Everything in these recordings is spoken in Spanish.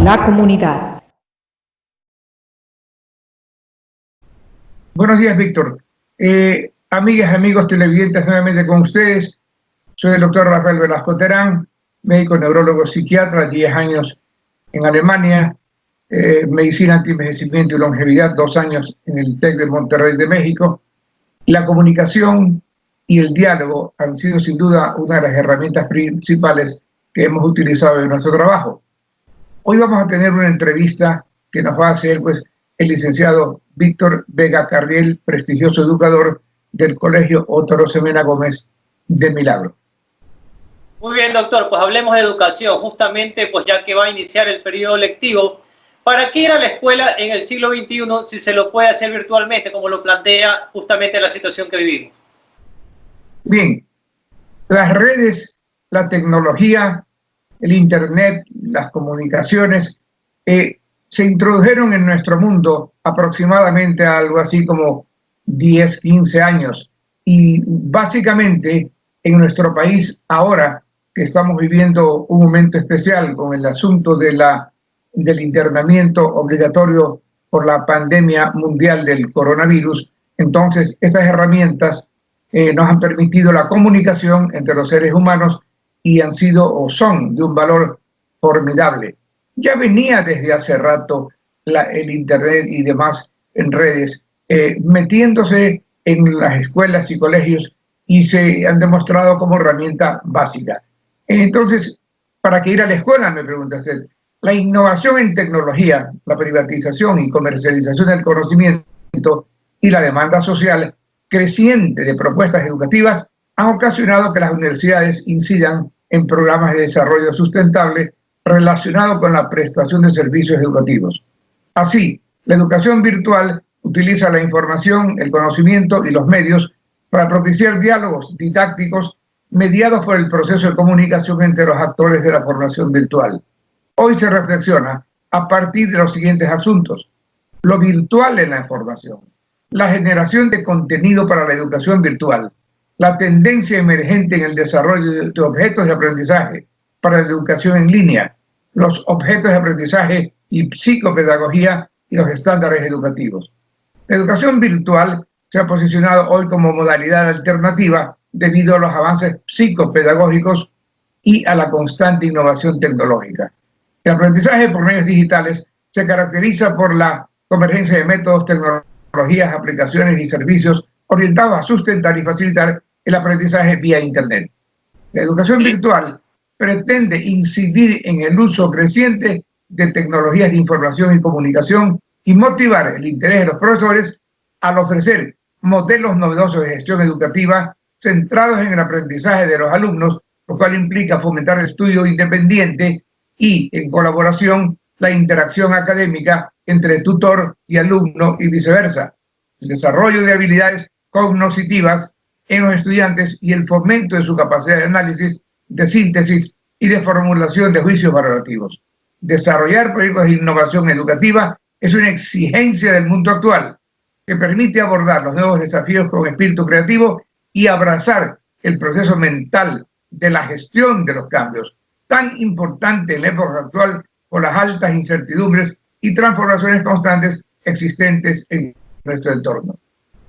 la comunidad. Buenos días, Víctor. Amigas, amigos televidentes, nuevamente con ustedes. Soy el doctor Rafael Velasco Terán, médico neurólogo psiquiatra, 10 años en Alemania, medicina anti-envejecimiento y longevidad, 2 años en el TEC de Monterrey de México. La comunicación y el diálogo han sido sin duda una de las herramientas principales que hemos utilizado en nuestro trabajo. Hoy vamos a tener una entrevista que nos va a hacer el licenciado Víctor Vega Carriel, prestigioso educador del Colegio Otto Rosemena Gómez de Milagro. Muy bien, doctor, pues hablemos de educación, justamente pues ya que va a iniciar el periodo lectivo. ¿Para qué ir a la escuela en el siglo XXI si se lo puede hacer virtualmente, como lo plantea justamente la situación que vivimos? Bien, las redes, la tecnología, el Internet, las comunicaciones, se introdujeron en nuestro mundo aproximadamente algo así como 10, 15 años. Y básicamente en nuestro país ahora que estamos viviendo un momento especial con el asunto del internamiento obligatorio por la pandemia mundial del coronavirus, entonces estas herramientas nos han permitido la comunicación entre los seres humanos y han sido o son de un valor formidable. Ya venía desde hace rato el Internet y demás en redes metiéndose en las escuelas y colegios y se han demostrado como herramienta básica. Entonces, ¿para qué ir a la escuela? Me pregunta usted. La innovación en tecnología, la privatización y comercialización del conocimiento y la demanda social creciente de propuestas educativas han ocasionado que las universidades incidan en programas de desarrollo sustentable relacionado con la prestación de servicios educativos. Así, la educación virtual utiliza la información, el conocimiento y los medios para propiciar diálogos didácticos mediados por el proceso de comunicación entre los actores de la formación virtual. Hoy se reflexiona a partir de los siguientes asuntos: lo virtual en la información, la generación de contenido para la educación virtual, la tendencia emergente en el desarrollo de objetos de aprendizaje para la educación en línea, los objetos de aprendizaje y psicopedagogía y los estándares educativos. La educación virtual se ha posicionado hoy como modalidad alternativa debido a los avances psicopedagógicos y a la constante innovación tecnológica. El aprendizaje por medios digitales se caracteriza por la convergencia de métodos, tecnologías, aplicaciones y servicios orientados a sustentar y facilitar el aprendizaje vía Internet. La educación virtual pretende incidir en el uso creciente de tecnologías de información y comunicación y motivar el interés de los profesores al ofrecer modelos novedosos de gestión educativa centrados en el aprendizaje de los alumnos, lo cual implica fomentar el estudio independiente y, en colaboración, la interacción académica entre tutor y alumno y viceversa, el desarrollo de habilidades cognitivas en los estudiantes y el fomento de su capacidad de análisis, de síntesis y de formulación de juicios valorativos. Desarrollar proyectos de innovación educativa es una exigencia del mundo actual que permite abordar los nuevos desafíos con espíritu creativo y abrazar el proceso mental de la gestión de los cambios, tan importante en la época actual por las altas incertidumbres y transformaciones constantes existentes en nuestro entorno.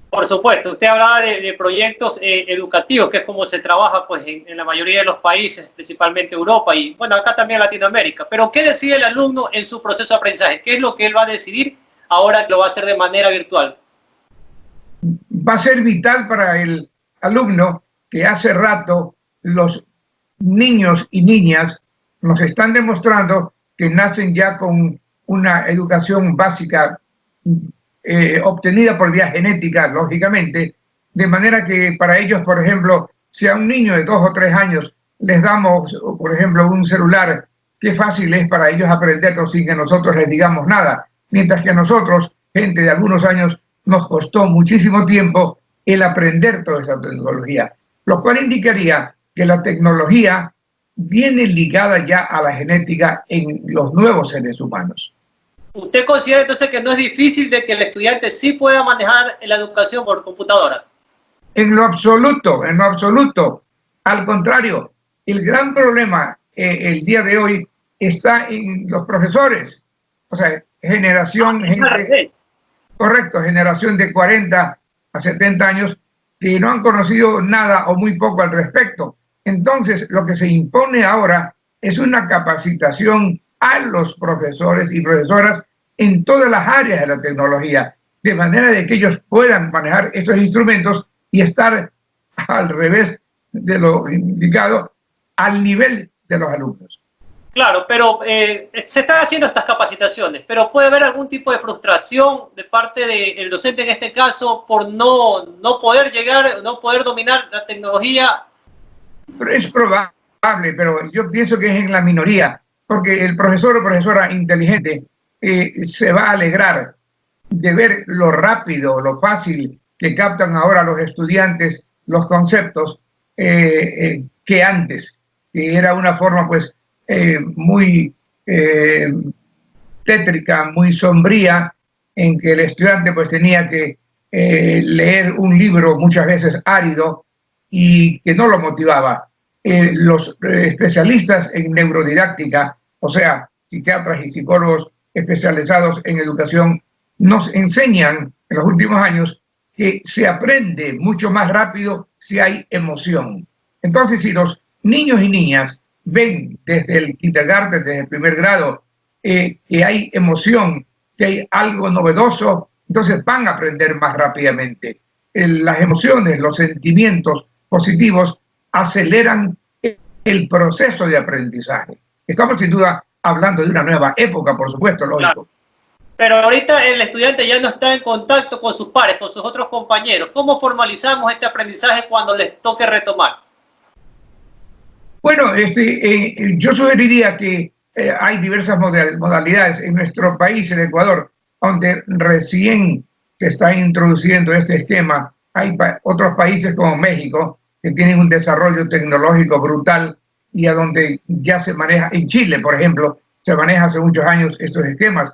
Por supuesto, usted hablaba de proyectos educativos, que es como se trabaja pues, en la mayoría de los países, principalmente Europa y bueno, acá también Latinoamérica. Pero ¿qué decide el alumno en su proceso de aprendizaje? ¿Qué es lo que él va a decidir ahora que lo va a hacer de manera virtual? Va a ser vital para el alumno que hace rato los niños y niñas nos están demostrando que nacen ya con una educación básica obtenida por vía genética, lógicamente, de manera que para ellos, por ejemplo, si a un niño de 2 o 3 años les damos, por ejemplo, un celular, qué fácil es para ellos aprenderlo sin que nosotros les digamos nada, mientras que a nosotros, gente de algunos años, nos costó muchísimo tiempo el aprender toda esa tecnología, lo cual indicaría que la tecnología viene ligada ya a la genética en los nuevos seres humanos. ¿Usted considera entonces que no es difícil de que el estudiante sí pueda manejar la educación por computadora? En lo absoluto, en lo absoluto. Al contrario, el gran problema el día de hoy está en los profesores. O sea, generación, gente, correcto, generación de 40 a 70 años que no han conocido nada o muy poco al respecto. Entonces, lo que se impone ahora es una capacitación a los profesores y profesoras en todas las áreas de la tecnología, de manera de que ellos puedan manejar estos instrumentos y estar al revés de lo indicado, al nivel de los alumnos. Claro, pero se están haciendo estas capacitaciones, pero puede haber algún tipo de frustración de parte del docente en este caso por no poder llegar, no poder dominar la tecnología. Pero es probable, pero yo pienso que es en la minoría, porque el profesor o profesora inteligente se va a alegrar de ver lo rápido, lo fácil que captan ahora los estudiantes los conceptos que antes, que era una forma pues muy tétrica, muy sombría, en que el estudiante pues tenía que leer un libro muchas veces árido y que no lo motivaba. Los especialistas en neurodidáctica, o sea, psiquiatras y psicólogos especializados en educación, nos enseñan en los últimos años que se aprende mucho más rápido si hay emoción. Entonces, si los niños y niñas ven desde el kindergarten, desde el primer grado, que hay emoción, que hay algo novedoso, entonces van a aprender más rápidamente. Las emociones, los sentimientos positivos aceleran el proceso de aprendizaje. Estamos sin duda hablando de una nueva época, por supuesto, lógico. Claro. Pero ahorita el estudiante ya no está en contacto con sus pares, con sus otros compañeros. ¿Cómo formalizamos este aprendizaje cuando les toque retomar? Bueno, yo sugeriría que hay diversas modalidades. En nuestro país, en Ecuador, donde recién se está introduciendo este esquema, hay otros países como México, que tienen un desarrollo tecnológico brutal y a donde ya se maneja, en Chile, por ejemplo, se maneja hace muchos años estos esquemas.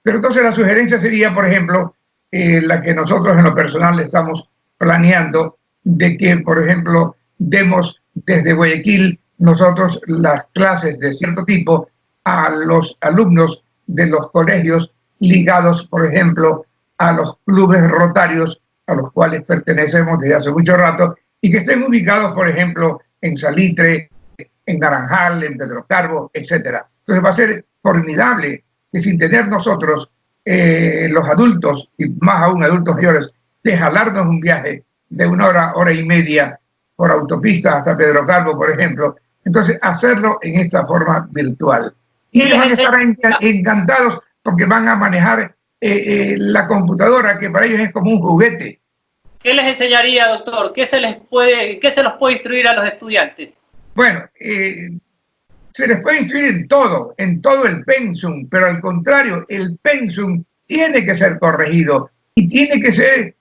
Pero entonces la sugerencia sería, por ejemplo, la que nosotros en lo personal estamos planeando, de que, por ejemplo, demos desde Guayaquil nosotros las clases de cierto tipo a los alumnos de los colegios ligados, por ejemplo, a los clubes rotarios a los cuales pertenecemos desde hace mucho rato y que estén ubicados, por ejemplo, en Salitre, en Naranjal, en Pedro Carbo, etc. Entonces va a ser formidable que sin tener nosotros, los adultos, y más aún adultos mayores, de jalarnos un viaje de una hora, hora y media por autopista hasta Pedro Carbo, por ejemplo, entonces hacerlo en esta forma virtual. Y ellos van a estar encantados porque van a manejar la computadora, que para ellos es como un juguete. ¿Qué les enseñaría, doctor? ¿Qué se los puede instruir a los estudiantes? Bueno, se les puede instruir en todo el pensum, pero al contrario, el pensum tiene que ser corregido y tiene que ser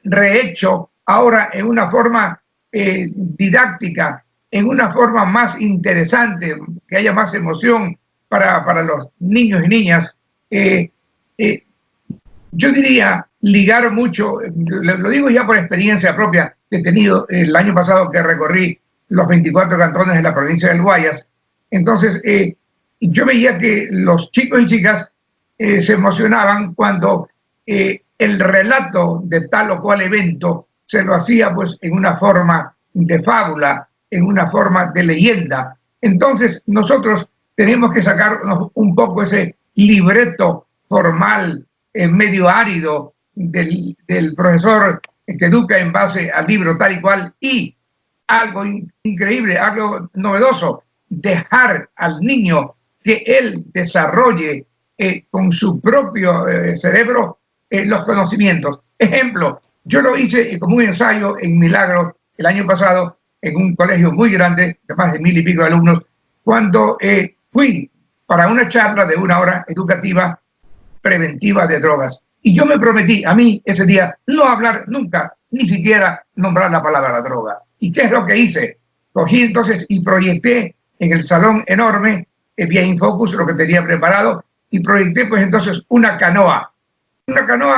rehecho ahora en una forma didáctica, en una forma más interesante, que haya más emoción para los niños y niñas. Yo diría ligar mucho, lo digo ya por experiencia propia que he tenido el año pasado que recorrí los 24 cantones de la provincia del Guayas. Entonces, yo veía que los chicos y chicas se emocionaban cuando el relato de tal o cual evento se lo hacía pues en una forma de fábula, en una forma de leyenda. Entonces, nosotros tenemos que sacarnos un poco ese libreto formal, medio árido del profesor que educa en base al libro tal y cual, y algo increíble, algo novedoso, dejar al niño que él desarrolle con su propio cerebro los conocimientos. Ejemplo, yo lo hice como un ensayo en Milagro el año pasado en un colegio muy grande, de más de 1000 y pico de alumnos, cuando fui para una charla de una hora educativa preventiva de drogas. Y yo me prometí a mí ese día no hablar nunca, ni siquiera nombrar la palabra droga. ¿Y qué es lo que hice? Cogí entonces y proyecté en el salón enorme, vía Infocus, lo que tenía preparado, y proyecté pues entonces una canoa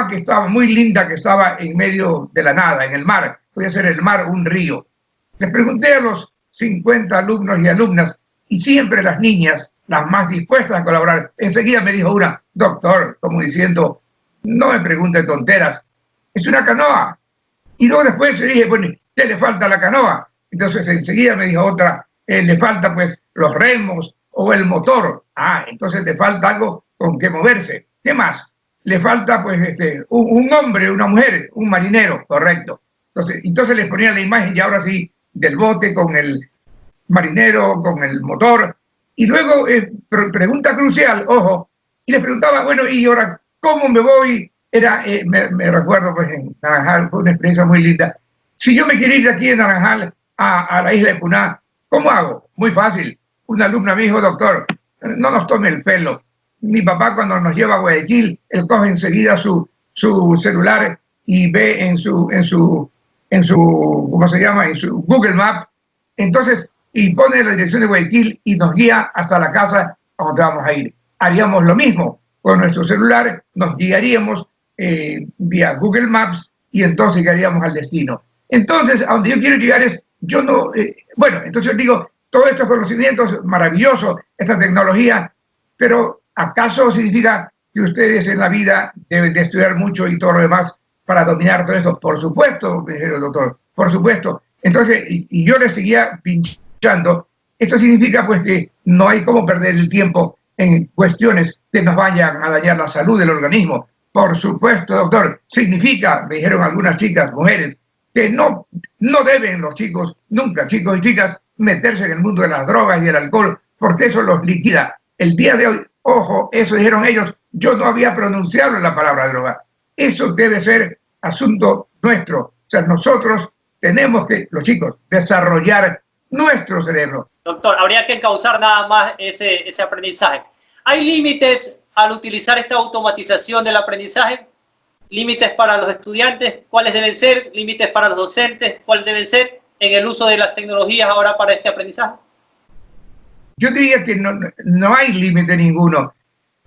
que estaba muy linda, que estaba en medio de la nada, en el mar, podía ser el mar, un río. Les pregunté a los 50 alumnos y alumnas, y siempre las niñas las más dispuestas a colaborar. Enseguida me dijo una, doctor, como diciendo, no me pregunte tonteras, es una canoa. Y luego después le dije, bueno, ¿qué le falta a la canoa? Entonces enseguida me dijo otra, le falta pues los remos o el motor. Ah, entonces le falta algo con que moverse. ¿Qué más? Le falta pues un hombre, una mujer, un marinero, correcto. Entonces les ponía la imagen y ahora sí del bote con el marinero, con el motor. Y luego, pregunta crucial, ojo, y le preguntaba, bueno, y ahora, ¿cómo me voy? Me recuerdo, pues, en Naranjal, fue una experiencia muy linda. Si yo me quiero ir de aquí de Naranjal a la isla de Puná, ¿cómo hago? Muy fácil. Una alumna me dijo, doctor, no nos tome el pelo. Mi papá cuando nos lleva a Guayaquil, él coge enseguida su celular y ve en su, ¿cómo se llama? En su Google Maps. Entonces, y pone la dirección de Guayaquil y nos guía hasta la casa a donde vamos a ir. Haríamos lo mismo con nuestro celular, nos guiaríamos vía Google Maps y entonces llegaríamos al destino. Entonces, a donde yo quiero llegar es, yo no, bueno, entonces digo, todos estos conocimientos maravillosos, esta tecnología, pero ¿acaso significa que ustedes en la vida deben de estudiar mucho y todo lo demás para dominar todo esto? Por supuesto, me dijeron el doctor, por supuesto. Entonces, y yo le seguía pinchando. Esto significa pues que no hay cómo perder el tiempo en cuestiones que nos vayan a dañar la salud del organismo. Por supuesto, doctor, significa, me dijeron algunas chicas, mujeres, que no deben los chicos, nunca chicos y chicas, meterse en el mundo de las drogas y el alcohol, porque eso los liquida. El día de hoy, ojo, eso dijeron ellos, yo no había pronunciado la palabra droga. Eso debe ser asunto nuestro. O sea, nosotros tenemos que, los chicos, desarrollar nuestro cerebro. Doctor, habría que encauzar nada más ese aprendizaje. ¿Hay límites al utilizar esta automatización del aprendizaje? ¿Límites para los estudiantes? ¿Cuáles deben ser? ¿Límites para los docentes? ¿Cuáles deben ser en el uso de las tecnologías ahora para este aprendizaje? Yo diría que no hay límite ninguno.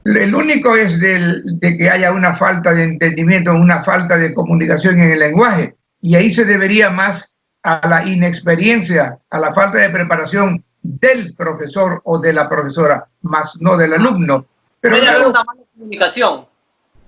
El único es de que haya una falta de entendimiento, una falta de comunicación en el lenguaje. Y ahí se debería más a la inexperiencia, a la falta de preparación del profesor o de la profesora, más no del alumno. Pero puede haber una mala comunicación.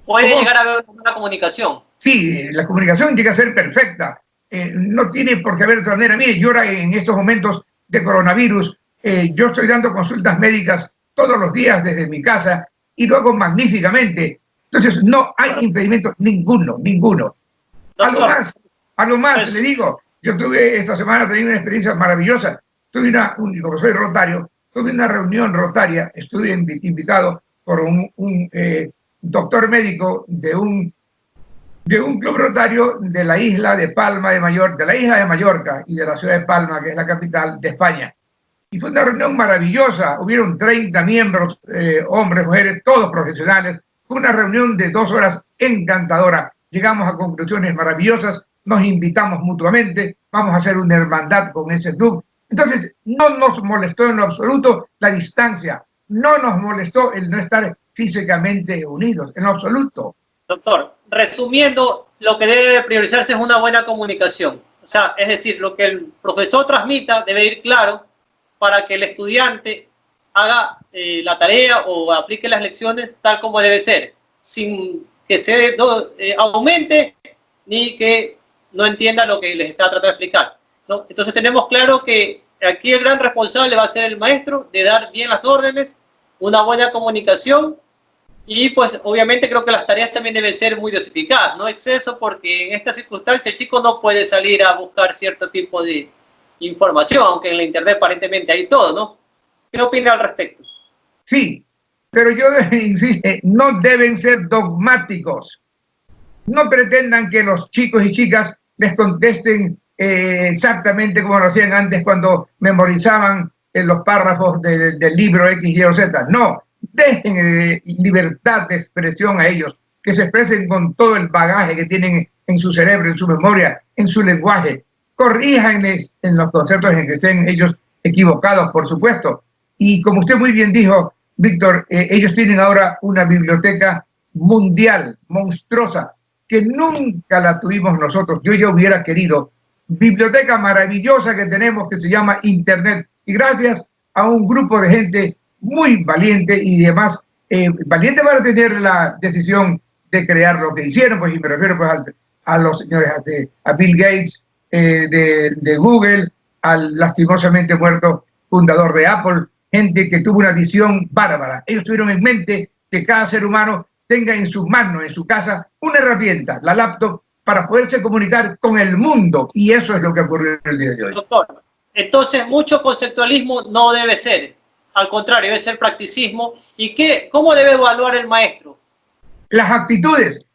Puede llegar a haber una mala comunicación. Sí, la comunicación llega a ser perfecta. No tiene por qué haber otra manera. Mire, yo ahora en estos momentos de coronavirus, yo estoy dando consultas médicas todos los días desde mi casa y lo hago magníficamente. Entonces, no hay impedimento ninguno. Doctor, algo más, le digo. Yo tuve esta semana una experiencia maravillosa. Tuve como soy rotario, tuve una reunión rotaria, estuve invitado por un doctor médico de un club rotario de la isla de Palma de Mallorca, de la isla de Mallorca y de la ciudad de Palma, que es la capital de España. Y fue una reunión maravillosa. Hubieron 30 miembros, hombres, mujeres, todos profesionales. Fue una reunión de 2 horas encantadora. Llegamos a conclusiones maravillosas, nos invitamos mutuamente, vamos a hacer una hermandad con ese club. Entonces, no nos molestó en lo absoluto la distancia, no nos molestó el no estar físicamente unidos, en lo absoluto. Doctor, resumiendo, lo que debe priorizarse es una buena comunicación. O sea, es decir, lo que el profesor transmita debe ir claro para que el estudiante haga la tarea o aplique las lecciones tal como debe ser, sin que se aumente ni que no entienda lo que les está tratando de explicar, ¿no? Entonces tenemos claro que aquí el gran responsable va a ser el maestro de dar bien las órdenes, una buena comunicación y pues obviamente creo que las tareas también deben ser muy dosificadas, no exceso, porque en esta circunstancia el chico no puede salir a buscar cierto tipo de información, aunque en la internet aparentemente hay todo, ¿no? ¿Qué opina al respecto? Sí, pero yo insisto, no deben ser dogmáticos. No pretendan que los chicos y chicas les contesten exactamente como lo hacían antes cuando memorizaban los párrafos del libro X, Y o Z. No, dejen libertad de expresión a ellos, que se expresen con todo el bagaje que tienen en su cerebro, en su memoria, en su lenguaje. Corríjanles en los conceptos en que estén ellos equivocados, por supuesto. Y como usted muy bien dijo, Víctor, ellos tienen ahora una biblioteca mundial, monstruosa, que nunca la tuvimos nosotros. Yo ya hubiera querido. Biblioteca maravillosa que tenemos que se llama Internet. Y gracias a un grupo de gente muy valiente y además valiente para tener la decisión de crear lo que hicieron, pues, y me refiero pues a los señores, a Bill Gates de Google, al lastimosamente muerto fundador de Apple, gente que tuvo una visión bárbara. Ellos tuvieron en mente que cada ser humano tenga en su mano, en su casa, una herramienta, la laptop, para poderse comunicar con el mundo, y eso es lo que ocurrió en el día de hoy. Doctor, entonces mucho conceptualismo no debe ser, al contrario, debe ser practicismo. ¿Y cómo debe evaluar el maestro? Las actitudes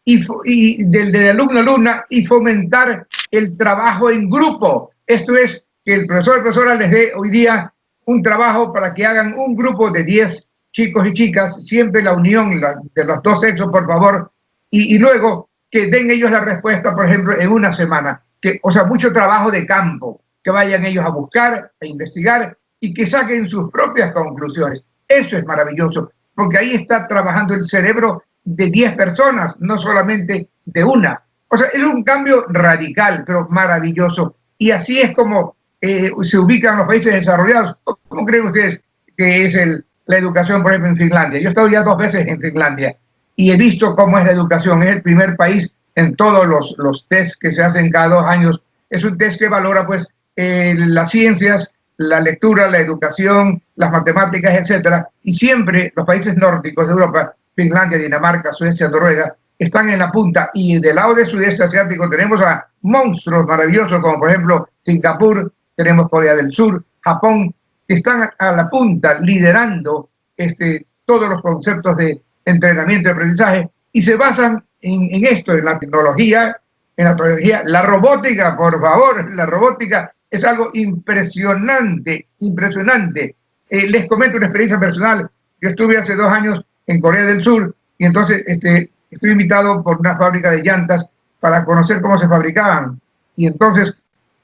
y del alumno-alumna, y fomentar el trabajo en grupo. Esto es, que el profesor o profesora les dé hoy día un trabajo para que hagan un grupo de 10 chicos y chicas, siempre la unión de los dos sexos, por favor, y luego que den ellos la respuesta, por ejemplo, en una semana. O sea, mucho trabajo de campo, que vayan ellos a buscar, a investigar y que saquen sus propias conclusiones. Eso es maravilloso, porque ahí está trabajando el cerebro de 10 personas, no solamente de una. O sea, es un cambio radical, pero maravilloso. Y así es como se ubican los países desarrollados. ¿Cómo creen ustedes que es la educación, por ejemplo, en Finlandia? Yo he estado ya 2 veces en Finlandia y he visto cómo es la educación. Es el primer país en todos los tests que se hacen cada 2 años. Es un test que valora pues las ciencias, la lectura, la educación, las matemáticas, etcétera. Y siempre los países nórdicos de Europa, Finlandia, Dinamarca, Suecia, Noruega, están en la punta. Y del lado del sudeste asiático tenemos a monstruos maravillosos como por ejemplo Singapur, tenemos Corea del Sur, Japón, que están a la punta liderando todos los conceptos de entrenamiento y aprendizaje, y se basan en esto, en la tecnología, la robótica, por favor. La robótica es algo impresionante, impresionante. Les comento una experiencia personal. Yo estuve hace 2 años en Corea del Sur y entonces estuve invitado por una fábrica de llantas para conocer cómo se fabricaban. Y entonces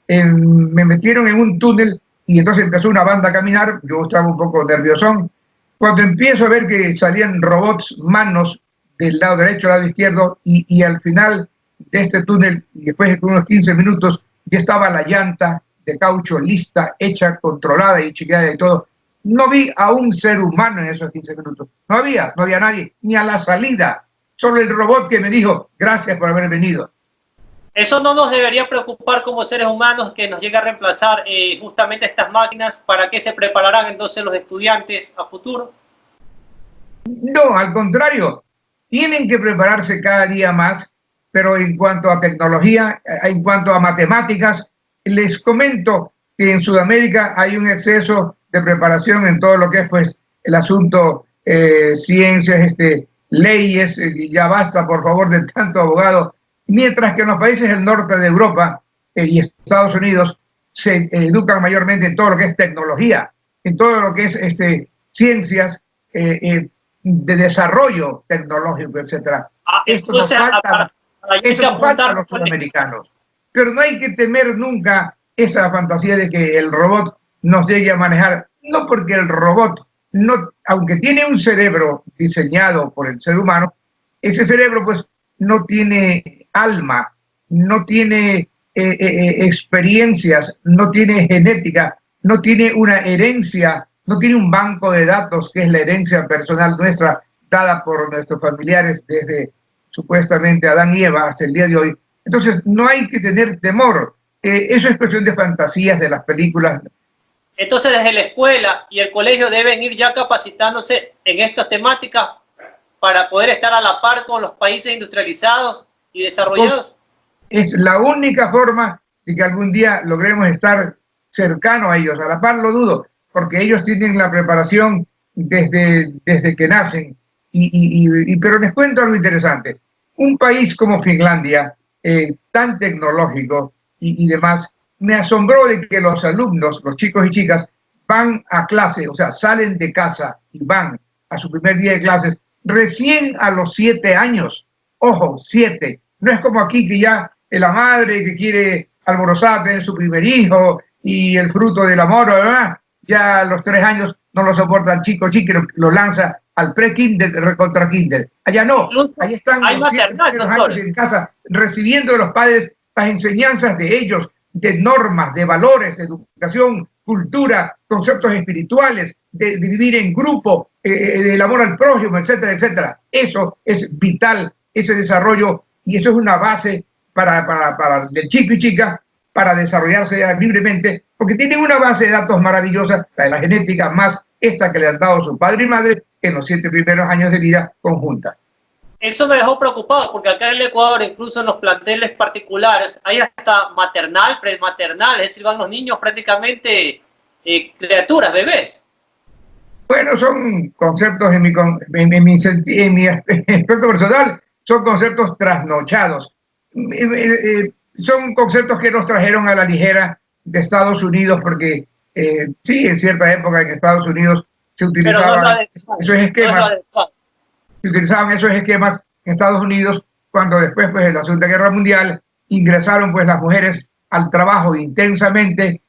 me metieron en un túnel y entonces empezó una banda a caminar. Yo estaba un poco nerviosón. Cuando empiezo a ver que salían robots, manos del lado derecho al lado izquierdo, y al final de este túnel, y después de unos 15 minutos, ya estaba la llanta de caucho lista, hecha, controlada y chequeada y todo. No vi a un ser humano en esos 15 minutos. No había nadie, ni a la salida. Solo el robot que me dijo, gracias por haber venido. ¿Eso no nos debería preocupar como seres humanos, que nos llegue a reemplazar justamente estas máquinas? ¿Para qué se prepararán entonces los estudiantes a futuro? No, al contrario, tienen que prepararse cada día más, pero en cuanto a tecnología, en cuanto a matemáticas, les comento que en Sudamérica hay un exceso de preparación en todo lo que es pues el asunto ciencias, leyes, ya basta por favor de tanto abogado, mientras que en los países del norte de Europa y Estados Unidos se educan mayormente en todo lo que es tecnología, en todo lo que es ciencias de desarrollo tecnológico, etcétera. Esto nos falta a los sudamericanos. Pero no hay que temer nunca esa fantasía de que el robot nos llegue a manejar. No, porque el robot, aunque tiene un cerebro diseñado por el ser humano, ese cerebro pues no tiene alma, no tiene experiencias, no tiene genética, no tiene una herencia, no tiene un banco de datos que es la herencia personal nuestra, dada por nuestros familiares desde supuestamente Adán y Eva hasta el día de hoy. Entonces no hay que tener temor. Eso es cuestión de fantasías de las películas. Entonces desde la escuela y el colegio deben ir ya capacitándose en estas temáticas para poder estar a la par con los países industrializados y desarrollados. Es la única forma de que algún día logremos estar cercano a ellos. A la par lo dudo, porque ellos tienen la preparación desde que nacen. Pero les cuento algo interesante. Un país como Finlandia, tan tecnológico y demás, me asombró de que los alumnos, los chicos y chicas, van a clase, o sea, salen de casa y van a su primer día de clases recién a los 7 años. Ojo, 7. No es como aquí que ya la madre que quiere alborozar, tener su primer hijo y el fruto del amor, ¿verdad? Ya a los 3 años no lo soporta el chico, lo lanza al pre-kinder, recontra kinder. Allá no, ahí están los 7 años en casa recibiendo de los padres las enseñanzas de ellos, de normas, de valores, de educación, cultura, conceptos espirituales, de vivir en grupo, del amor al prójimo, etcétera, etcétera. Eso es vital, ese desarrollo, y eso es una base para el chico y chica para desarrollarse libremente, porque tienen una base de datos maravillosa, la de la genética, más esta que le han dado su padre y madre en los 7 primeros años de vida conjunta. Eso me dejó preocupado, porque acá en el Ecuador, incluso en los planteles particulares, hay hasta maternal, prematernal, es decir, van los niños prácticamente criaturas, bebés. Bueno, son conceptos en mi aspecto personal, son conceptos trasnochados. Son conceptos que nos trajeron a la ligera de Estados Unidos, porque sí, en cierta época en Estados Unidos se utilizaban esos esquemas. Se utilizaban esos esquemas en Estados Unidos cuando después, pues, de la Segunda Guerra Mundial, ingresaron, pues, las mujeres al trabajo intensamente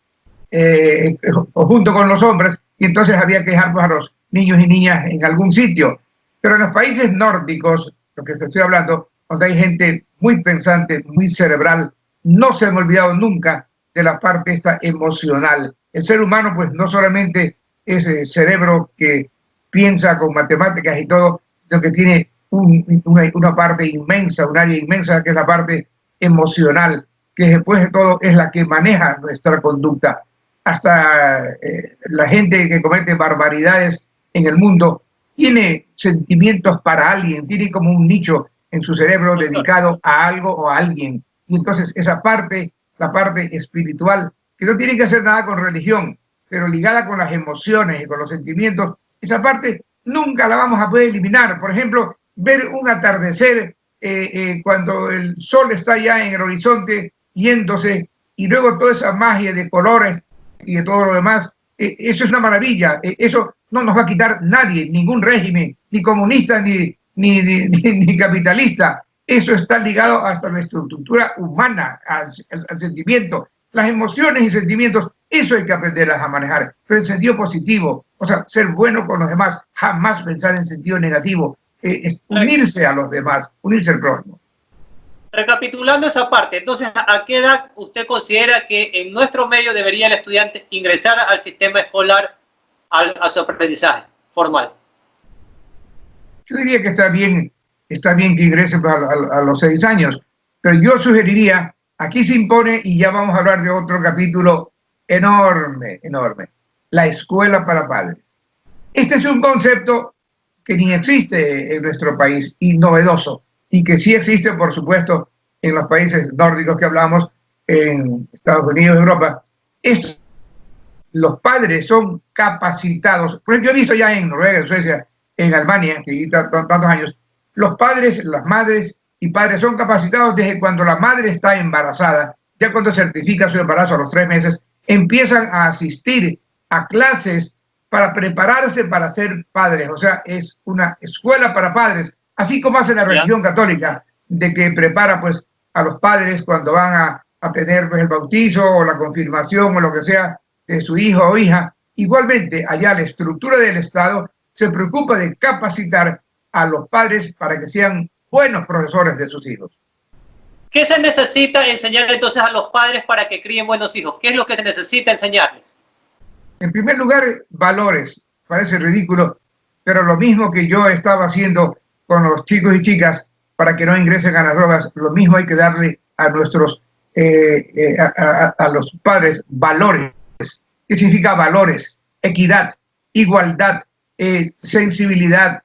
junto con los hombres, y entonces había que dejar, pues, a los niños y niñas en algún sitio. Pero en los países nórdicos, lo que te estoy hablando, donde hay gente muy pensante, muy cerebral, no se han olvidado nunca de la parte esta emocional. El ser humano, pues, no solamente es el cerebro que piensa con matemáticas y todo, sino que tiene una parte inmensa, un área inmensa, que es la parte emocional, que después de todo es la que maneja nuestra conducta. Hasta la gente que comete barbaridades en el mundo tiene sentimientos para alguien, tiene como un nicho en su cerebro dedicado a algo o a alguien. Y entonces esa parte, la parte espiritual, que no tiene que hacer nada con religión, pero ligada con las emociones y con los sentimientos, esa parte nunca la vamos a poder eliminar. Por ejemplo, ver un atardecer cuando el sol está ya en el horizonte yéndose, y luego toda esa magia de colores y de todo lo demás, eso es una maravilla. Eso no nos va a quitar nadie, ningún régimen, ni comunista ni capitalista. Eso está ligado hasta nuestra estructura humana, al sentimiento. Las emociones y sentimientos, eso hay que aprenderlas a manejar, pero en sentido positivo, o sea, ser bueno con los demás, jamás pensar en sentido negativo, es unirse a los demás, unirse al prójimo. Recapitulando esa parte, entonces, ¿a qué edad usted considera que en nuestro medio debería el estudiante ingresar al sistema escolar, a su aprendizaje formal? Yo diría que está bien que ingrese a los 6 años, pero yo sugeriría, aquí se impone, y ya vamos a hablar de otro capítulo enorme, la escuela para padres. Este es un concepto que ni existe en nuestro país, y novedoso, y que sí existe, por supuesto, en los países nórdicos que hablamos, en Estados Unidos, Europa. Los padres son capacitados. Por ejemplo, yo he visto ya en Noruega, en Suecia, en Alemania, que viví tantos años, los padres, las madres y padres son capacitados desde cuando la madre está embarazada. Ya cuando certifica su embarazo a los 3 meses, empiezan a asistir a clases para prepararse para ser padres. O sea, es una escuela para padres, así como hace la religión católica, de que prepara, pues, a los padres cuando van a tener, pues, el bautizo o la confirmación o lo que sea de su hijo o hija. Igualmente, allá la estructura del Estado se preocupa de capacitar a los padres para que sean buenos profesores de sus hijos. ¿Qué se necesita enseñar entonces a los padres para que críen buenos hijos? ¿Qué es lo que se necesita enseñarles? En primer lugar, valores. Parece ridículo, pero lo mismo que yo estaba haciendo con los chicos y chicas para que no ingresen a las drogas, lo mismo hay que darle a nuestros a los padres valores. ¿Qué significa valores? Equidad, igualdad, sensibilidad,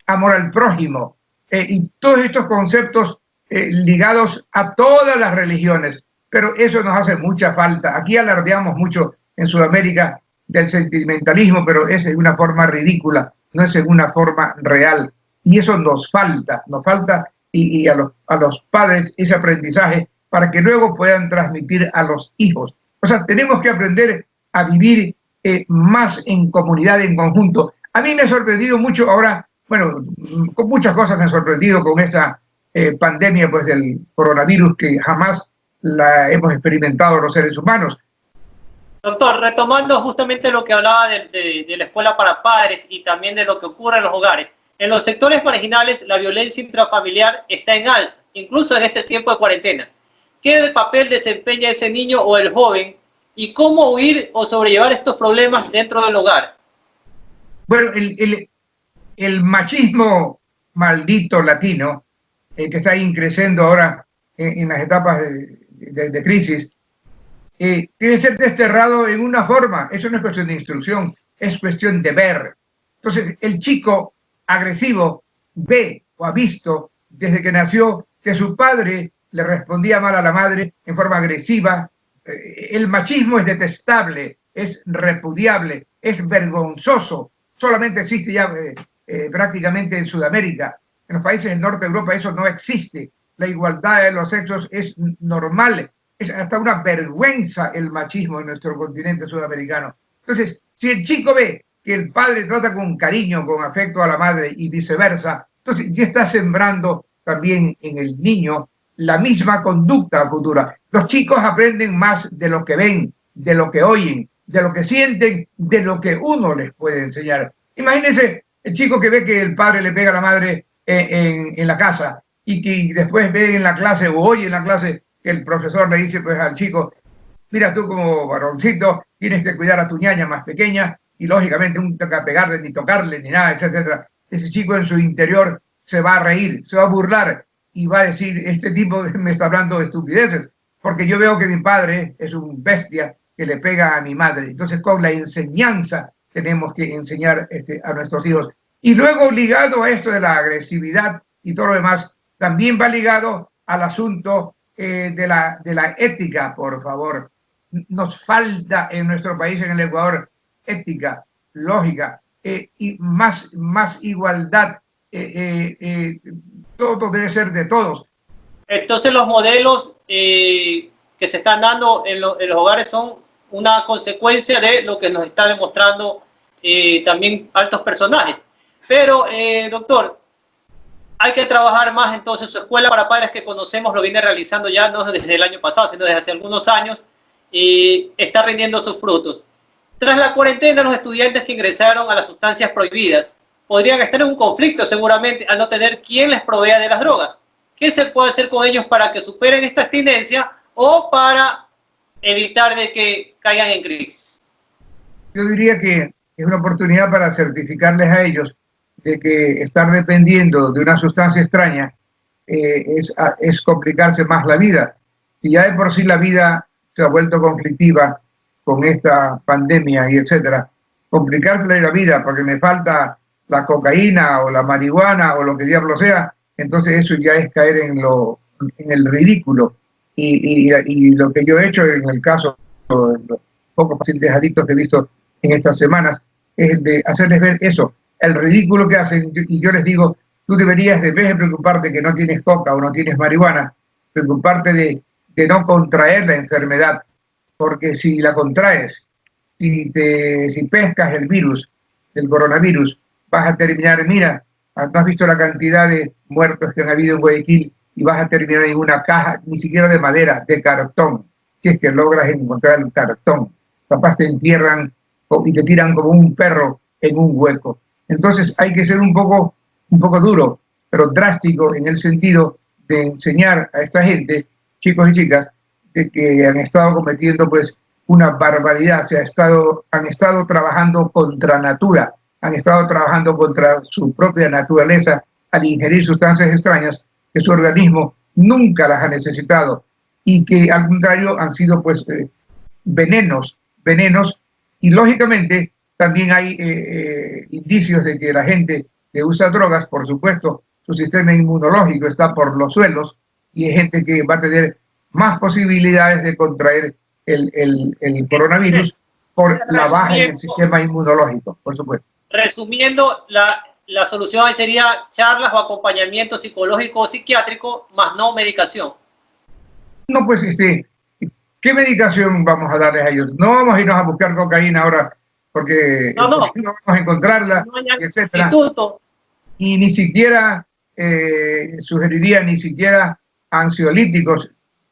amor al prójimo, y todos estos conceptos ligados a todas las religiones. Pero eso nos hace mucha falta. Aquí alardeamos mucho en Sudamérica del sentimentalismo, pero es en una forma ridícula, no es en una forma real. Y eso nos falta, y a los padres ese aprendizaje para que luego puedan transmitir a los hijos. O sea, tenemos que aprender a vivir más en comunidad, en conjunto. A mí me ha sorprendido mucho ahora, bueno, con muchas cosas me ha sorprendido con esta pandemia, pues, del coronavirus, que jamás la hemos experimentado los seres humanos. Doctor, retomando justamente lo que hablaba de la escuela para padres y también de lo que ocurre en los hogares. En los sectores marginales la violencia intrafamiliar está en alza, incluso en este tiempo de cuarentena. ¿Qué papel desempeña ese niño o el joven y cómo huir o sobrellevar estos problemas dentro del hogar? Bueno, el machismo maldito latino, que está increciendo ahora en las etapas de crisis, tiene que ser desterrado en una forma. Eso no es cuestión de instrucción, es cuestión de ver. Entonces, el chico agresivo ve o ha visto desde que nació que su padre le respondía mal a la madre en forma agresiva. El machismo es detestable, es repudiable, es vergonzoso. Solamente existe ya prácticamente en Sudamérica. En los países del norte de Europa eso no existe. La igualdad de los sexos es normal. Es hasta una vergüenza el machismo en nuestro continente sudamericano. Entonces, si el chico ve que el padre trata con cariño, con afecto a la madre y viceversa, entonces ya está sembrando también en el niño la misma conducta futura. Los chicos aprenden más de lo que ven, de lo que oyen, de lo que sienten, de lo que uno les puede enseñar. Imagínense el chico que ve que el padre le pega a la madre en la casa y que después ve en la clase o oye en la clase que el profesor le dice pues al chico, mira, tú como varoncito tienes que cuidar a tu ñaña más pequeña y lógicamente no toca pegarle ni tocarle ni nada, etcétera. Ese chico en su interior se va a reír, se va a burlar y va a decir, este tipo me está hablando de estupideces, porque yo veo que mi padre es un bestia que le pega a mi madre. Entonces, con la enseñanza tenemos que enseñar a nuestros hijos. Y luego, ligado a esto de la agresividad y todo lo demás, también va ligado al asunto de la ética, por favor. Nos falta en nuestro país, en el Ecuador, ética, lógica y más igualdad. Todo debe ser de todos. Entonces los modelos que se están dando en los hogares son una consecuencia de lo que nos está demostrando también altos personajes. Pero, doctor, hay que trabajar más entonces. Su escuela para padres que conocemos lo viene realizando ya no desde el año pasado, sino desde hace algunos años y está rindiendo sus frutos. Tras la cuarentena, los estudiantes que ingresaron a las sustancias prohibidas podrían estar en un conflicto seguramente al no tener quien les provea de las drogas. ¿Qué se puede hacer con ellos para que superen esta abstinencia o para evitar de que caigan en crisis? Yo diría que es una oportunidad para certificarles a ellos de que estar dependiendo de una sustancia extraña es complicarse más la vida. Si ya de por sí la vida se ha vuelto conflictiva con esta pandemia y etcétera, complicarse la vida porque me falta la cocaína o la marihuana o lo que diablo sea, entonces eso ya es caer en el ridículo. Y lo que yo he hecho en el caso de los pocos pacientes adictos que he visto en estas semanas es el de hacerles ver eso, el ridículo que hacen. Y yo les digo, tú deberías, en vez de preocuparte que no tienes coca o no tienes marihuana, preocuparte de no contraer la enfermedad, porque si la contraes, si pescas el virus, el coronavirus, vas a terminar, mira, no has visto la cantidad de muertos que han habido en Guayaquil y vas a terminar en una caja, ni siquiera de madera, de cartón, si es que logras encontrar el cartón. Capaz te entierran y te tiran como un perro en un hueco. Entonces hay que ser un poco duro, pero drástico en el sentido de enseñar a esta gente, chicos y chicas, de que han estado cometiendo pues una barbaridad, han estado trabajando contra natura, han estado trabajando contra su propia naturaleza al ingerir sustancias extrañas que su organismo nunca las ha necesitado y que al contrario han sido pues venenos, y lógicamente también hay indicios de que la gente que usa drogas, por supuesto, su sistema inmunológico está por los suelos y hay gente que va a tener más posibilidades de contraer el coronavirus por la baja en el sistema inmunológico, por supuesto. Resumiendo, la solución ahí sería charlas o acompañamiento psicológico o psiquiátrico, más no medicación. No, pues, ¿qué medicación vamos a darles a ellos? No vamos a irnos a buscar cocaína ahora porque no vamos a encontrarla, etcétera. Y ni siquiera sugeriría ni siquiera ansiolíticos.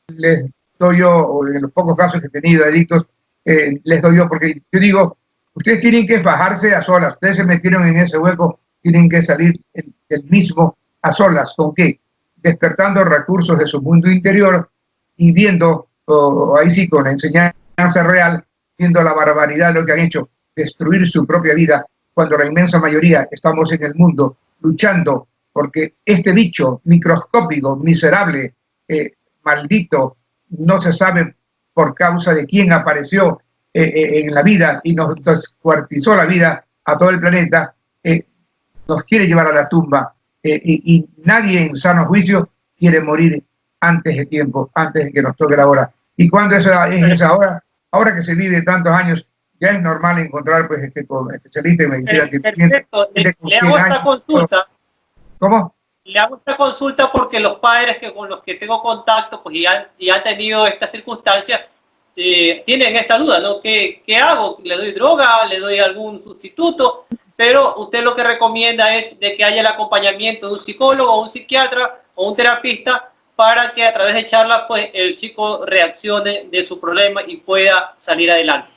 Les doy yo, o en los pocos casos que he tenido adictos, les doy yo, porque yo digo, ustedes tienen que fajarse a solas, ustedes se metieron en ese hueco, tienen que salir del mismo a solas. ¿Con qué? Despertando recursos de su mundo interior y viendo, ahí sí, con la enseñanza real, viendo la barbaridad de lo que han hecho, destruir su propia vida cuando la inmensa mayoría estamos en el mundo luchando porque este bicho microscópico, miserable, maldito, no se sabe por causa de quién apareció en la vida y nos descuartizó la vida a todo el planeta, nos quiere llevar a la tumba y nadie en sano juicio quiere morir antes de tiempo, antes de que nos toque la hora. Y cuando es esa hora, ahora que se vive tantos años, ya es normal encontrar pues con especialistas en medicina. Perfecto. Le hago esta consulta. ¿Cómo? Le hago esta consulta porque los padres con los que tengo contacto pues y han tenido estas circunstancias tienen esta duda, ¿no? ¿Qué hago? ¿Le doy droga? ¿Le doy algún sustituto? Pero usted lo que recomienda es de que haya el acompañamiento de un psicólogo o un psiquiatra o un terapista para que a través de charlas pues el chico reaccione de su problema y pueda salir adelante.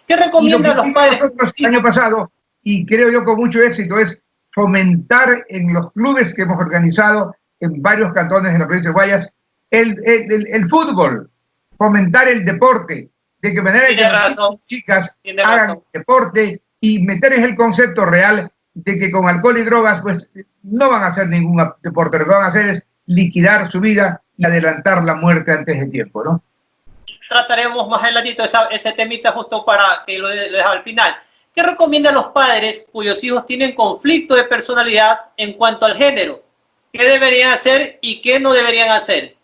¿Qué recomiendan los padres? El año pasado, y creo yo con mucho éxito, es fomentar en los clubes que hemos organizado en varios cantones en la provincia de Guayas el fútbol, fomentar el deporte, de que manera que las chicas hagan deporte y meterles el concepto real de que con alcohol y drogas pues no van a hacer ningún deporte, lo que van a hacer es liquidar su vida y adelantar la muerte antes de tiempo, ¿no? Trataremos más adelantito ese temita justo para que lo dejo al final. ¿Qué recomiendan los padres cuyos hijos tienen conflicto de personalidad en cuanto al género? ¿Qué deberían hacer y qué no deberían hacer?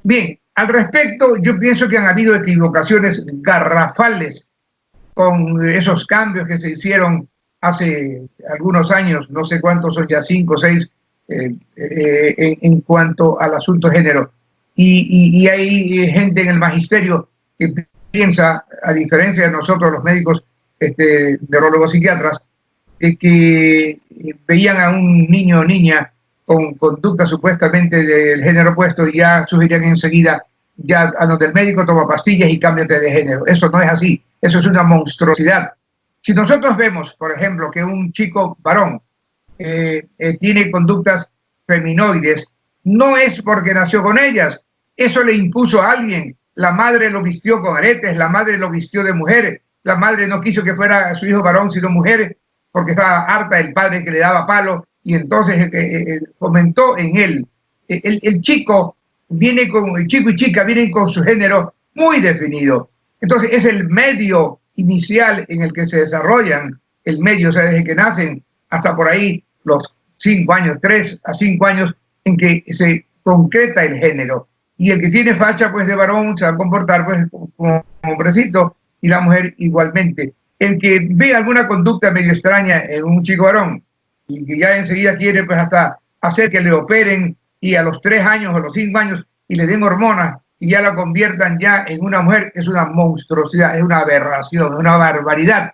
Bien, al respecto, yo pienso que han habido equivocaciones garrafales con esos cambios que se hicieron hace algunos años, no sé cuántos son ya, 5 o 6, en cuanto al asunto género. Y hay gente en el magisterio que piensa, a diferencia de nosotros los médicos, neurólogos psiquiatras, que veían a un niño o niña con conducta supuestamente del género opuesto y ya sugerían enseguida, ya a donde el médico toma pastillas y cámbiate de género. Eso no es así, eso es una monstruosidad. Si nosotros vemos, por ejemplo, que un chico varón tiene conductas feminoides, no es porque nació con ellas, eso le impuso a alguien. La madre lo vistió con aretes, la madre lo vistió de mujer, la madre no quiso que fuera su hijo varón sino mujer porque estaba harta del padre que le daba palo y entonces fomentó en él. El chico viene con, el chico y chica vienen con su género muy definido. Entonces es el medio inicial en el que se desarrollan, el medio, o sea, desde que nacen hasta por ahí los 5 años, 3 a 5 años, en que se concreta el género. Y el que tiene facha pues de varón se va a comportar pues como hombrecito y la mujer igualmente. El que ve alguna conducta medio extraña en un chico varón y que ya enseguida quiere pues hasta hacer que le operen y a los 3 años o los 5 años y le den hormonas y ya la conviertan ya en una mujer, es una monstruosidad, es una aberración, una barbaridad.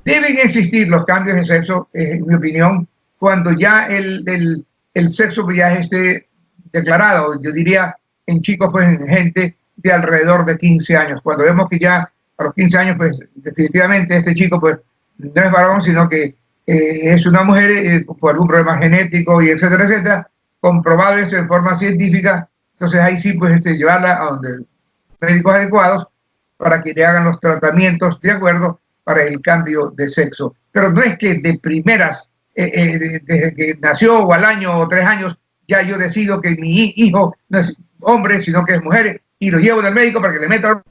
Deben existir los cambios de sexo, en mi opinión, cuando ya el sexo ya esté declarado, yo diría en chicos, pues en gente de alrededor de 15 años. Cuando vemos que ya a los 15 años, pues definitivamente este chico pues no es varón, sino que es una mujer por algún problema genético y etcétera, etcétera, comprobado esto de forma científica, entonces ahí sí pues llevarla a donde médicos adecuados para que le hagan los tratamientos de acuerdo para el cambio de sexo. Pero no es que de primeras, desde que nació o al año o 3 años, ya yo decido que mi hijo no es hombre, sino que es mujer, y lo llevo al médico para que le meta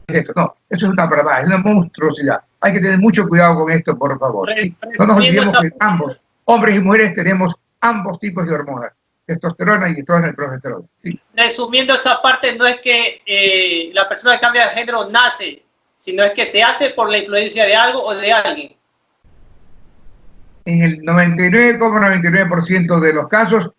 sexo. No, eso es una bravada, es una monstruosidad. Hay que tener mucho cuidado con esto, por favor. ¿Sí? No nos olvidemos que ambos, hombres y mujeres, tenemos ambos tipos de hormonas, testosterona y progesterona. Sí. Resumiendo esa parte, no es que la persona que cambia de género nace, sino es que se hace por la influencia de algo o de alguien. En el 99,99% de los casos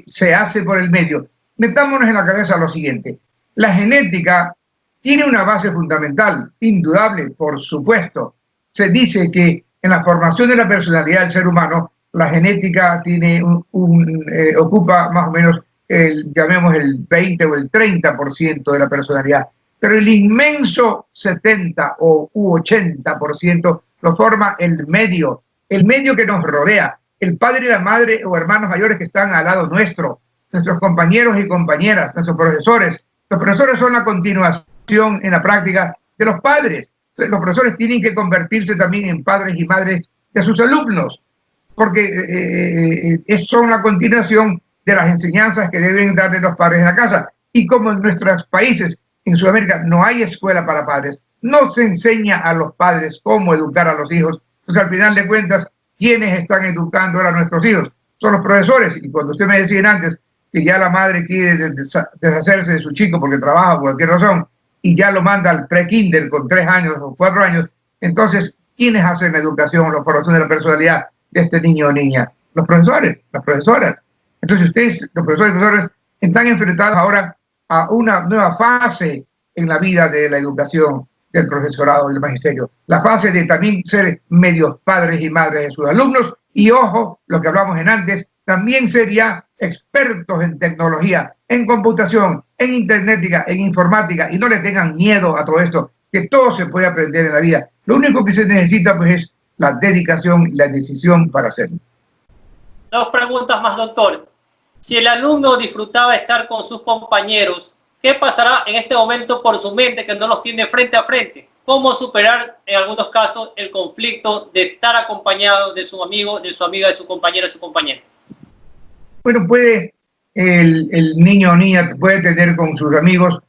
se hace por el medio. Metámonos en la cabeza lo siguiente. La genética tiene una base fundamental, indudable, por supuesto. Se dice que en la formación de la personalidad del ser humano, la genética tiene ocupa más o menos, llamemos el 20 o el 30% de la personalidad. Pero el inmenso 70 u 80% lo forma el medio que nos rodea, el padre y la madre o hermanos mayores que están al lado nuestro, nuestros compañeros y compañeras, nuestros profesores. Los profesores son la continuación en la práctica de los padres. Los profesores tienen que convertirse también en padres y madres de sus alumnos, porque son la continuación de las enseñanzas que deben darle los padres en la casa. Y como en nuestros países, en Sudamérica, no hay escuela para padres, no se enseña a los padres cómo educar a los hijos. Entonces, al final de cuentas, ¿quiénes están educando ahora a nuestros hijos? Son los profesores. Y cuando usted me decía antes que ya la madre quiere deshacerse de su chico porque trabaja por cualquier razón y ya lo manda al pre-kinder con 3 años o 4 años, entonces, ¿quiénes hacen la educación, la formación de la personalidad de este niño o niña? Los profesores, las profesoras. Entonces, ustedes, los profesores y profesores, están enfrentados ahora a una nueva fase en la vida de la educación del profesorado, del magisterio. La fase de también ser medios padres y madres de sus alumnos y, ojo, lo que hablamos en antes, también ser ya expertos en tecnología, en computación, en internética, en informática, y no le tengan miedo a todo esto, que todo se puede aprender en la vida. Lo único que se necesita pues es la dedicación y la decisión para hacerlo. 2 preguntas más, doctor. Si el alumno disfrutaba estar con sus compañeros, ¿qué pasará en este momento por su mente que no los tiene frente a frente? ¿Cómo superar en algunos casos el conflicto de estar acompañado de su amigo, de su amiga, de su compañero, de su compañera? Bueno, puede el niño o niña puede tener con sus amigos,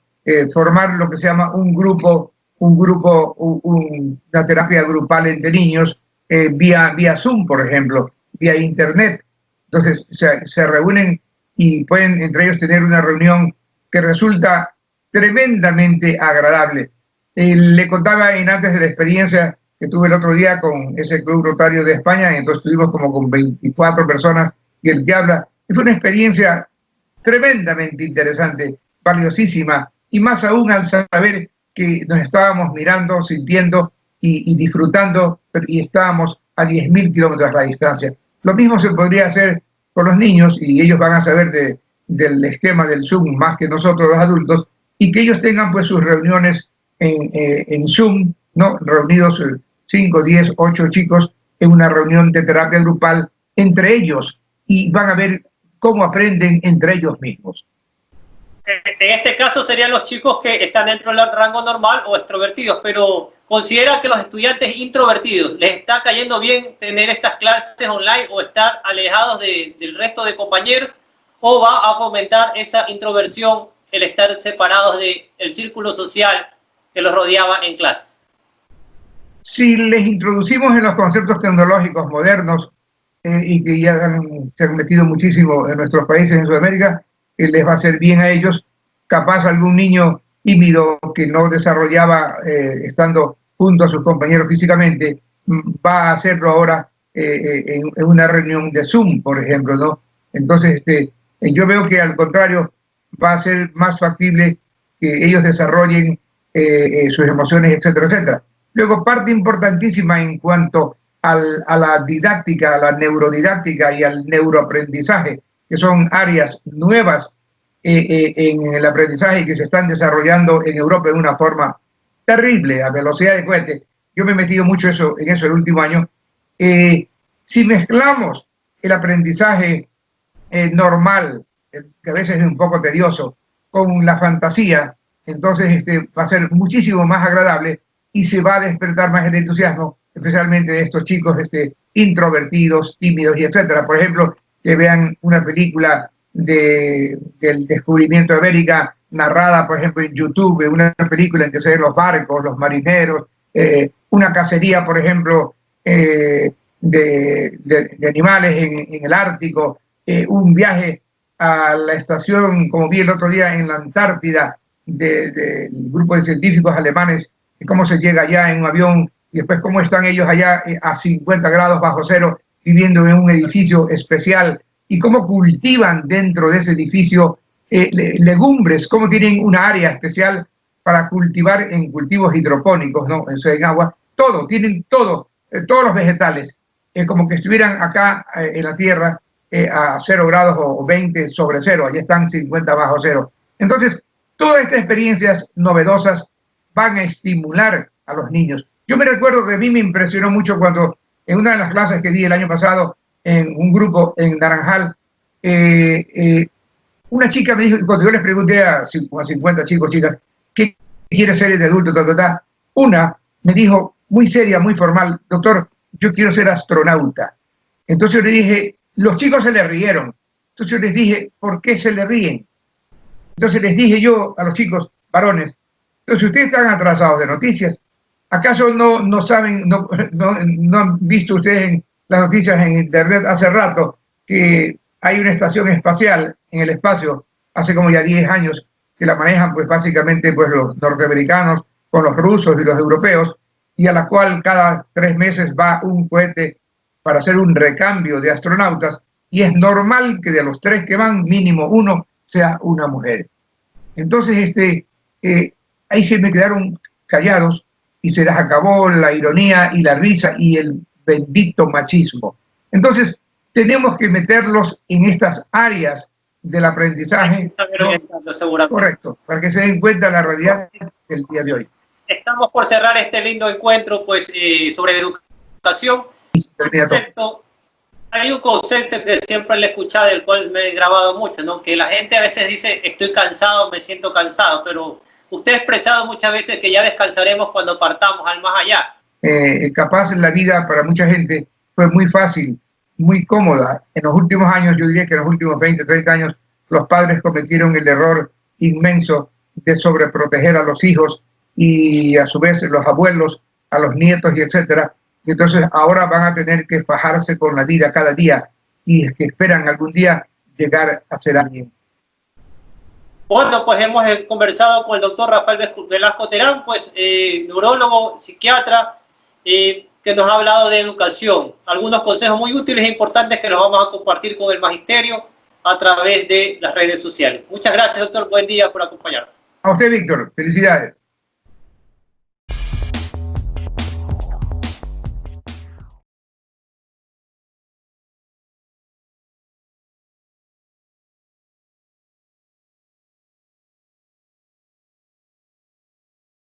formar lo que se llama un grupo, una terapia grupal entre niños, vía Zoom, por ejemplo, vía Internet. Entonces se reúnen y pueden entre ellos tener una reunión que resulta tremendamente agradable. Le contaba antes de la experiencia que tuve el otro día con ese Club Rotario de España, y entonces estuvimos como con 24 personas y el que habla. Y fue una experiencia tremendamente interesante, valiosísima, y más aún al saber que nos estábamos mirando, sintiendo y disfrutando, y estábamos a 10.000 kilómetros a la distancia. Lo mismo se podría hacer con los niños, y ellos van a saber del esquema del Zoom más que nosotros los adultos, y que ellos tengan pues sus reuniones en Zoom, ¿no? Reunidos 5, 10, 8 chicos en una reunión de terapia grupal entre ellos, y van a ver cómo aprenden entre ellos mismos. En este caso serían los chicos que están dentro del rango normal o extrovertidos, pero ¿considera que los estudiantes introvertidos les está cayendo bien tener estas clases online o estar alejados del resto de compañeros, o va a fomentar esa introversión el estar separados del círculo social que los rodeaba en clases? Si les introducimos en los conceptos tecnológicos modernos, y que ya se han metido muchísimo en nuestros países en Sudamérica, les va a hacer bien a ellos. Capaz algún niño tímido que no desarrollaba estando junto a sus compañeros físicamente, va a hacerlo ahora en una reunión de Zoom, por ejemplo, ¿no? Entonces, yo veo que al contrario va a ser más factible que ellos desarrollen sus emociones, etcétera, etcétera. Luego, parte importantísima en cuanto a la didáctica, a la neurodidáctica y al neuroaprendizaje, que son áreas nuevas en el aprendizaje que se están desarrollando en Europa de una forma terrible, a velocidad de cohete. Yo me he metido mucho en eso el último año. Si mezclamos el aprendizaje normal, que a veces es un poco tedioso, con la fantasía, entonces va a ser muchísimo más agradable y se va a despertar más el entusiasmo, especialmente de estos chicos introvertidos, tímidos y etcétera. Por ejemplo, que vean una película del descubrimiento de América narrada, por ejemplo, en YouTube, una película en que se ven los barcos, los marineros, una cacería, por ejemplo, de animales en el Ártico, un viaje a la estación, como vi el otro día en la Antártida, del grupo de científicos alemanes, cómo se llega allá en un avión y después cómo están ellos allá a 50 grados bajo cero viviendo en un edificio especial y cómo cultivan dentro de ese edificio legumbres, cómo tienen una área especial para cultivar en cultivos hidropónicos, ¿no? Eso en agua, todo, tienen todo, todos los vegetales, como que estuvieran acá en la tierra a 0 grados o 20 sobre cero, allá están 50 bajo cero. Entonces, todas estas experiencias novedosas van a estimular a los niños. Yo me recuerdo que a mí me impresionó mucho cuando en una de las clases que di el año pasado en un grupo en Naranjal, una chica me dijo, cuando yo les pregunté a 50 chicos, chicas, ¿qué quiere ser de adulto? Una me dijo muy seria, muy formal: doctor, yo quiero ser astronauta. Entonces yo le dije, los chicos se le rieron. Entonces yo les dije, ¿por qué se le ríen? Entonces les dije yo a los chicos varones, entonces ustedes están atrasados de noticias. ¿Acaso no saben, no han visto ustedes en las noticias en internet hace rato que hay una estación espacial en el espacio, hace como ya 10 años, que la manejan pues básicamente pues los norteamericanos con los rusos y los europeos, y a la cual cada 3 meses va un cohete para hacer un recambio de astronautas, y es normal que de los 3 que van, mínimo 1 sea una mujer? Entonces ahí se me quedaron callados y se les acabó la ironía y la risa y el bendito machismo. Entonces tenemos que meterlos en estas áreas del aprendizaje, ¿no? Correcto, para que se den cuenta la realidad del día de hoy. Estamos por cerrar este lindo encuentro pues sobre educación. Hay un concepto que siempre le he escuchado, del cual me he grabado mucho, ¿no? Que la gente a veces dice, estoy cansado, me siento cansado, pero usted ha expresado muchas veces que ya descansaremos cuando partamos al más allá. Capaz la vida para mucha gente fue muy fácil, muy cómoda. En los últimos años, yo diría que en los últimos 20, 30 años, los padres cometieron el error inmenso de sobreproteger a los hijos y a su vez los abuelos, a los nietos y etcétera. Y entonces ahora van a tener que fajarse con la vida cada día si es que esperan algún día llegar a ser alguien. Bueno, pues hemos conversado con el doctor Rafael Velasco Terán, pues neurólogo, psiquiatra, que nos ha hablado de educación. Algunos consejos muy útiles e importantes que los vamos a compartir con el magisterio a través de las redes sociales. Muchas gracias, doctor. Buen día por acompañarnos. A usted, Víctor. Felicidades.